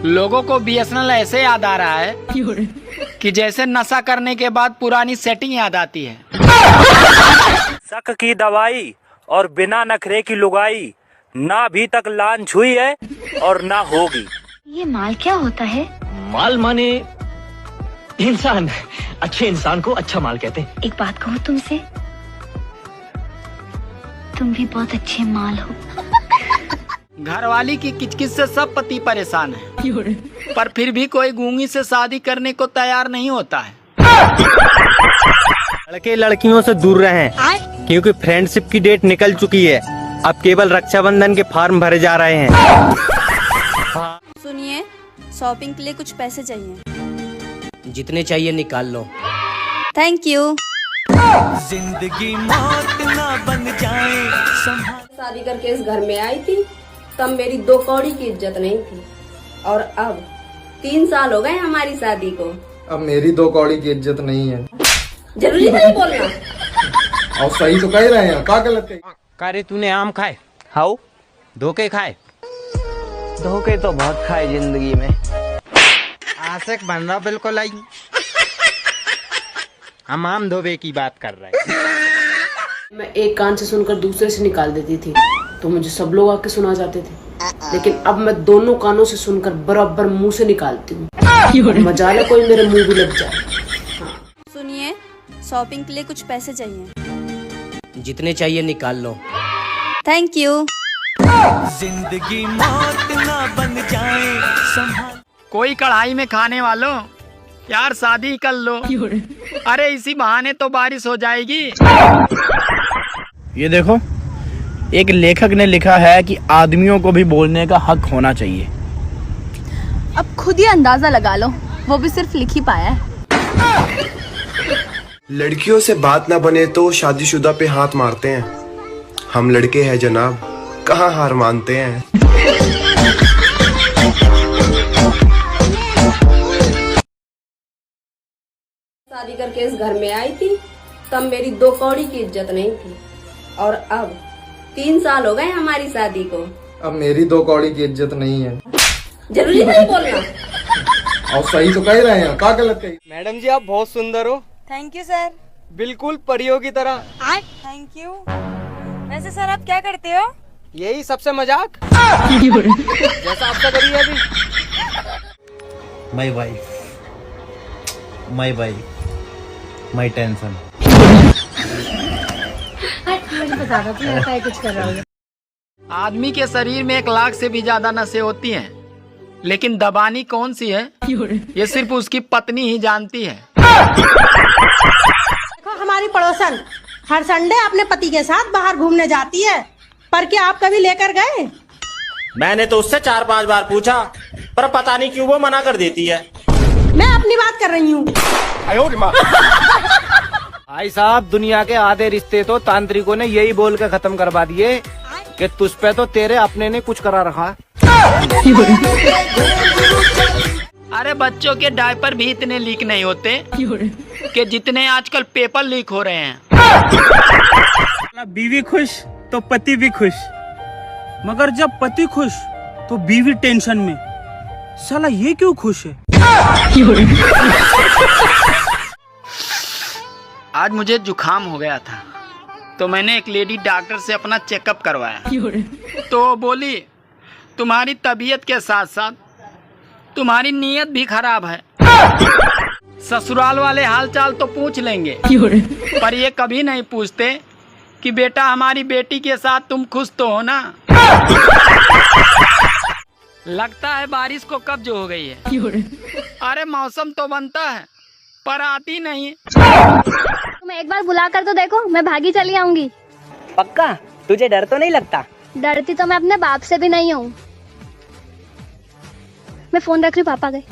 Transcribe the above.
लोगों को बीएसएनएल ऐसे याद आ रहा है कि जैसे नशा करने के बाद पुरानी सेटिंग याद आती है। शक की दवाई और बिना नखरे की लुगाई, ना अभी तक लान छुई है और ना होगी। ये माल क्या होता है? माल माने इंसान। अच्छे इंसान को अच्छा माल कहते हैं। एक बात कहूँ तुमसे, तुम भी बहुत अच्छे माल हो। घरवाली की किचकिच से सब पति परेशान है, पर फिर भी कोई गूंगी से शादी करने को तैयार नहीं होता है। लड़के लड़कियों से दूर रहें, क्योंकि फ्रेंडशिप की डेट निकल चुकी है। अब केवल रक्षाबंधन के फॉर्म भरे जा रहे हैं। सुनिए, शॉपिंग के लिए कुछ पैसे चाहिए। जितने चाहिए निकाल लो। Thank you. जिंदगी मौत ना बन जाए। शादी करके इस घर में आई थी, तब मेरी 2 कौड़ी की इज्जत नहीं थी, और अब 3 साल हो गए हमारी शादी को, अब मेरी 2 कौड़ी की इज्जत नहीं है। जरूरी नहीं बोलना। और सही तो कह रहे हैं, का गलत है? कारे तूने आम खाए? हाउ धोखे खाए? धोखे तो बहुत खाए जिंदगी में। आशिक बन रहा बिल्कुल। आई हम आम धोबे की बात कर रहे हैं। मैं एक कान से सुनकर दूसरे से निकाल देती थी, तो मुझे सब लोग आके सुना जाते थे, लेकिन अब मैं दोनों कानों से सुनकर बराबर मुंह से निकालती हूँ। मजाल कोई मेरे मुंह भी लग जाए। सुनिए, शॉपिंग के लिए कुछ पैसे चाहिए। जितने चाहिए निकाल लो। Thank you. जिंदगी मौत ना बन जाए। कोई कढ़ाई में खाने वालों, यार शादी कर लो। अरे इसी बहाने तो बारिश हो जाएगी। ये देखो, एक लेखक ने लिखा है कि आदमियों को भी बोलने का हक होना चाहिए। अब खुद ही अंदाजा लगा लो, वो भी सिर्फ लिख ही पाया है। लड़कियों से बात ना बने तो शादीशुदा पे हाथ मारते हैं। हम लड़के हैं जनाब, कहाँ हार मानते हैं। शादी करके इस घर में आई थी, तब मेरी 2 कौड़ी की इज्जत नहीं थी, और अब 3 साल हो गए हमारी शादी को, अब मेरी 2 कौड़ी की इज्जत नहीं है। जरूरी नहीं बोलना। और सही तो कह रहे हैं, का गलत है? मैडम जी आप बहुत सुंदर हो। Thank you sir. बिल्कुल परियों की तरह। Thank you. वैसे सर आप क्या करते हो? यही सबसे मजाक जैसा आपका करिए अभी। My wife, my tension. मुझे बता दो, तुम ऐसा ही कुछ कर रहा हो। आदमी के शरीर में 1 लाख से भी ज्यादा नसें होती हैं, लेकिन दबानी कौन सी है ये सिर्फ उसकी पत्नी ही जानती है। देखो, हमारी पड़ोसन हर संडे अपने पति के साथ बाहर घूमने जाती है, पर क्या आप कभी लेकर गए? मैंने तो उससे 4-5 बार पूछा, पर पता नहीं क्यों वो मना कर देती है। मैं अपनी बात कर रही हूँ। भाई साहब, दुनिया के आधे रिश्ते तो तांत्रिकों ने यही बोल के खत्म करवा दिए कि तुझ पे तो तेरे अपने ने कुछ करा रखा। अरे बच्चों के डायपर भी इतने लीक नहीं होते कि जितने आजकल पेपर लीक हो रहे हैं। बीवी खुश तो पति भी खुश, मगर जब पति खुश तो बीवी टेंशन में। साला ये क्यों खुश है? आज मुझे जुकाम हो गया था, तो मैंने एक लेडी डॉक्टर से अपना चेकअप करवाया। तो वो बोली, तुम्हारी तबीयत के साथ साथ तुम्हारी नीयत भी खराब है। ससुराल वाले हालचाल तो पूछ लेंगे, पर ये कभी नहीं पूछते कि बेटा हमारी बेटी के साथ तुम खुश तो हो ना। लगता है बारिश को कब्ज हो गई है। अरे मौसम तो बनता है, पर आती नहीं। तुम एक बार बुला कर तो देखो, मैं भागी चली आऊंगी। पक्का? तुझे डर तो नहीं लगता? डरती तो मैं अपने बाप से भी नहीं हूँ। मैं फोन रख रही हूँ, पापा गए।